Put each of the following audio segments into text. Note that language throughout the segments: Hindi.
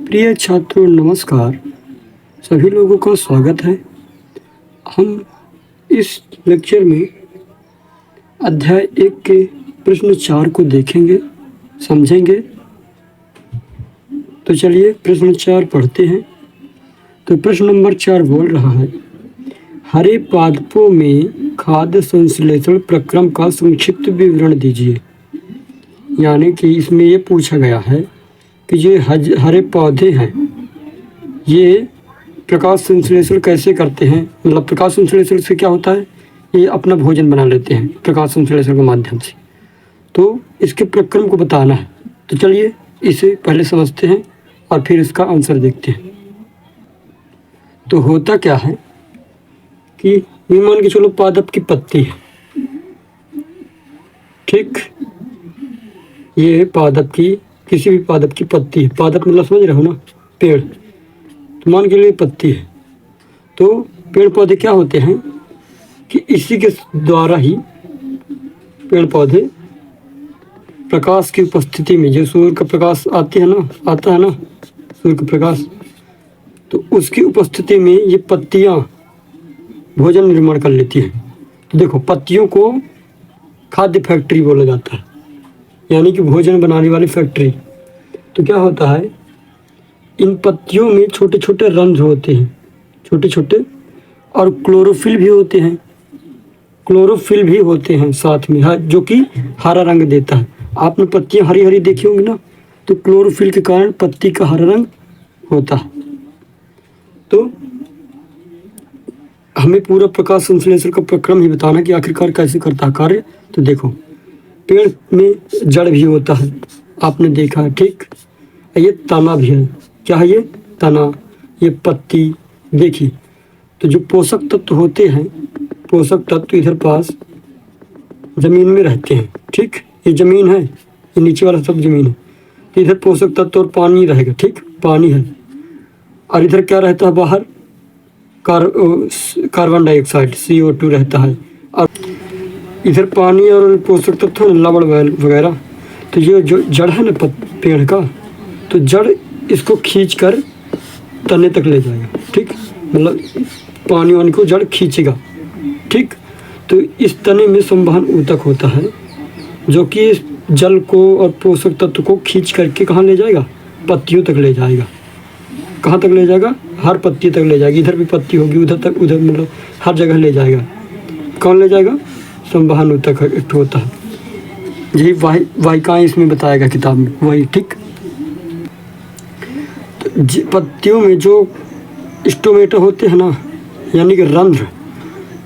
प्रिय छात्रों नमस्कार। सभी लोगों का स्वागत है। हम इस लेक्चर में अध्याय 1 के प्रश्न 4 को देखेंगे, समझेंगे। तो चलिए प्रश्न 4 पढ़ते हैं। तो प्रश्न नंबर 4 बोल रहा है, हरे पादपों में खाद्य संश्लेषण प्रक्रम का संक्षिप्त विवरण दीजिए। यानी कि इसमें ये पूछा गया है कि ये हरे पौधे हैं, ये प्रकाश संश्लेषण कैसे करते हैं। मतलब प्रकाश संश्लेषण से क्या होता है, ये अपना भोजन बना लेते हैं प्रकाश संश्लेषण के माध्यम से। तो इसके प्रक्रम को बताना है। तो चलिए इसे पहले समझते हैं और फिर इसका आंसर देखते हैं। तो होता क्या है कि मान के चलो पादप की पत्ती है, ठीक। ये पादप की, किसी भी पादप की पत्ती है। पादप मतलब समझ रहे हो ना, पेड़। तो मान के लिए पत्ती है। तो पेड़ पौधे क्या होते हैं कि इसी के द्वारा ही पेड़ पौधे प्रकाश की उपस्थिति में, जो सूर्य का प्रकाश आता है ना सूर्य का प्रकाश, तो उसकी उपस्थिति में ये पत्तियां भोजन निर्माण कर लेती हैं। तो देखो, पत्तियों को खाद्य फैक्ट्री बोला जाता है, यानी कि भोजन बनाने वाली फैक्ट्री। तो क्या होता है, इन पत्तियों में छोटे छोटे रंध्र होते हैं, छोटे छोटे, और क्लोरोफिल भी होते हैं। क्लोरोफिल भी होते हैं साथ में, जो कि हरा रंग देता है। आपने पत्तियां हरी हरी देखी होंगी ना, तो क्लोरोफिल के कारण पत्ती का हरा रंग होता है। तो हमें पूरा प्रकाश संश्लेषण का प्रक्रम ही बताना कि आखिरकार कैसे करता है कार्य। तो देखो, पेड़ में जड़ भी होता है, आपने देखा है, ठीक। ये तना भी है। क्या है ये? तना। ये पत्ती। देखिए, तो जो पोषक तत्व होते हैं, पोषक तत्व इधर पास जमीन में रहते हैं, ठीक। ये जमीन है, ये नीचे वाला सब जमीन है। तो इधर पोषक तत्व और पानी रहेगा, ठीक, पानी है। और इधर क्या रहता है बाहर? कार्बन डाइऑक्साइड, CO2 रहता है। और इधर पानी और पोषक तत्व, लवण वगैरह। तो ये जो जड़ है ना पेड़ का, तो जड़ इसको खींचकर तने तक ले जाएगा, ठीक। मतलब पानी वानी को जड़ खींचेगा, ठीक। तो इस तने में संवहन ऊतक होता है, जो कि जल को और पोषक तत्व को खींच करके कहाँ ले जाएगा? पत्तियों तक ले जाएगा। कहाँ तक ले जाएगा? हर पत्ती तक ले जाएगी। इधर भी पत्ती होगी, उधर तक, उधर मतलब हर जगह ले जाएगा। कौन ले जाएगा? संवहन ऊतक एक होता है। यही वाहिकाएं इसमें बताया गया किताब में, वही, ठीक। तो पत्तियों में जो स्टोमेटा होते हैं ना, यानी कि रंध्र,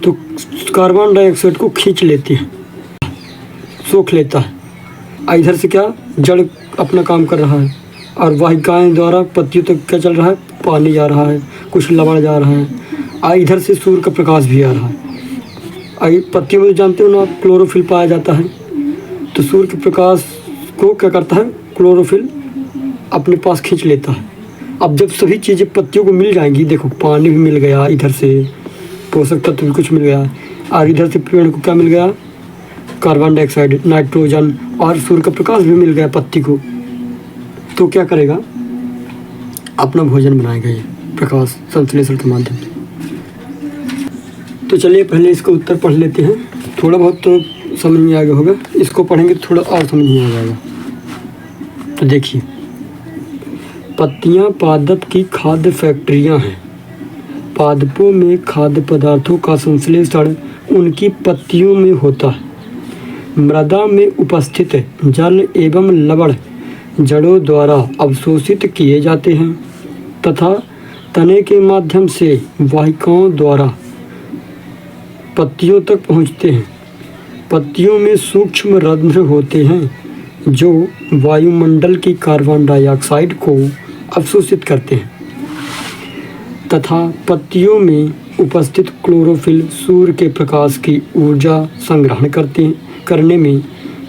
तो कार्बन डाइऑक्साइड को खींच लेती है, सोख लेता है। इधर से क्या, जड़ अपना काम कर रहा है, और वाहिकाएं द्वारा पत्तियों तक क्या चल रहा है? पानी जा रहा है, कुछ लवण जा रहा है। इधर से सूर्य का प्रकाश भी आ रहा है। पत्तियों में जानते हो ना, क्लोरोफिल पाया जाता है। तो सूर्य के प्रकाश को क्या करता है? क्लोरोफिल अपने पास खींच लेता है। अब जब सभी चीज़ें पत्तियों को मिल जाएंगी, देखो पानी भी मिल गया, इधर से पोषक तत्व भी कुछ मिल गया, और इधर से पेड़ को क्या मिल गया? कार्बन डाइऑक्साइड, नाइट्रोजन, और सूर्य का प्रकाश भी मिल गया पत्ती को। तो क्या करेगा? अपना भोजन बनाएगा ये प्रकाश संश्लेषण के माध्यम से। तो चलिए पहले इसका उत्तर पढ़ लेते हैं। थोड़ा बहुत तो समझ में आ गया होगा, इसको पढ़ेंगे तो थोड़ा और समझ में आ जाएगा। तो देखिए, पत्तियां पादप की खाद्य फैक्ट्रियां हैं। पादपों में खाद्य पदार्थों का संश्लेषण उनकी पत्तियों में होता है। मृदा में उपस्थित जल एवं लवण जड़ों द्वारा अवशोषित किए जाते हैं तथा तने के माध्यम से वाहिकाओं द्वारा पत्तियों तक पहुंचते हैं। पत्तियों में सूक्ष्म रंध्र होते हैं जो वायुमंडल की कार्बन डाइऑक्साइड को अवशोषित करते हैं तथा पत्तियों में उपस्थित क्लोरोफिल सूर्य के प्रकाश की ऊर्जा संग्रहण करने में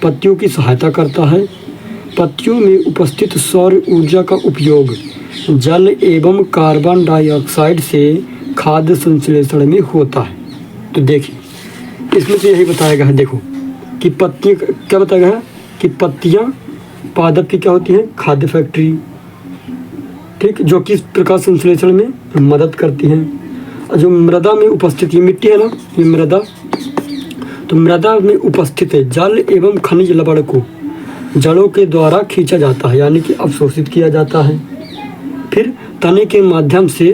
पत्तियों की सहायता करता है। पत्तियों में उपस्थित सौर ऊर्जा का उपयोग जल एवं कार्बन डाइऑक्साइड से खाद्य संश्लेषण में होता है। तो देखिए, इसमें से यही बताया गया है, देखो कि पत्तियाँ क्या बताया गया है कि पत्तियाँ पादप की क्या होती है? खाद्य फैक्ट्री। ठीक, जो कि प्रकाश संश्लेषण में मदद करती हैं। और जो मृदा में उपस्थित ये मिट्टी है ना, ये मृदा, तो मृदा में उपस्थित है जल एवं खनिज लवण को जड़ों के द्वारा खींचा जाता है, यानी कि अवशोषित किया जाता है। फिर तने के माध्यम से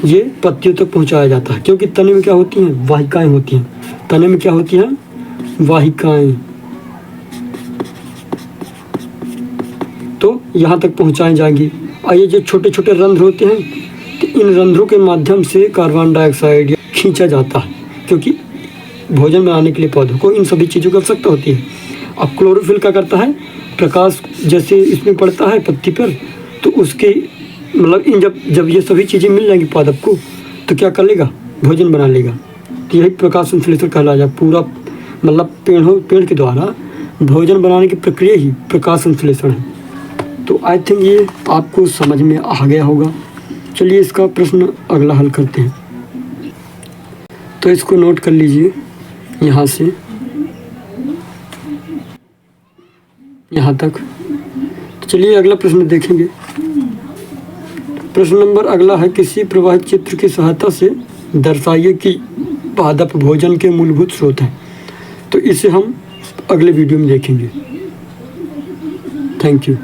ये पत्तियों तक पहुंचाया जाता है, क्योंकि तने में क्या होती हैं, वाहिकाएं होती हैं। तने में क्या होती हैं, वाहिकाएं, तो यहाँ तक पहुंचाई जाएंगी। और ये जो छोटे छोटे रंध्र होते हैं, तो इन रंध्रों के माध्यम से कार्बन डाइऑक्साइड खींचा जाता है, क्योंकि भोजन बनाने के लिए पौधों को इन सभी चीज़ों की आवश्यकता होती है। अब क्लोरोफिल क्या करता है, प्रकाश जैसे इसमें पड़ता है पत्ती पर, तो उसके मतलब इन जब ये सभी चीज़ें मिल जाएंगी पादप को, तो क्या कर लेगा, भोजन बना लेगा। तो यही प्रकाश संश्लेषण कहलाया जाए। पूरा मतलब पेड़ के द्वारा भोजन बनाने की प्रक्रिया ही प्रकाश संश्लेषण है। तो आई थिंक ये आपको समझ में आ गया होगा। चलिए इसका प्रश्न अगला हल करते हैं। तो इसको नोट कर लीजिए यहाँ से यहाँ तक। तो चलिए अगला प्रश्न देखेंगे। प्रश्न नंबर अगला है, किसी प्रवाहित चित्र की सहायता से दर्शाइए कि पादप भोजन के मूलभूत स्रोत हैं। तो इसे हम अगले वीडियो में देखेंगे। Thank you.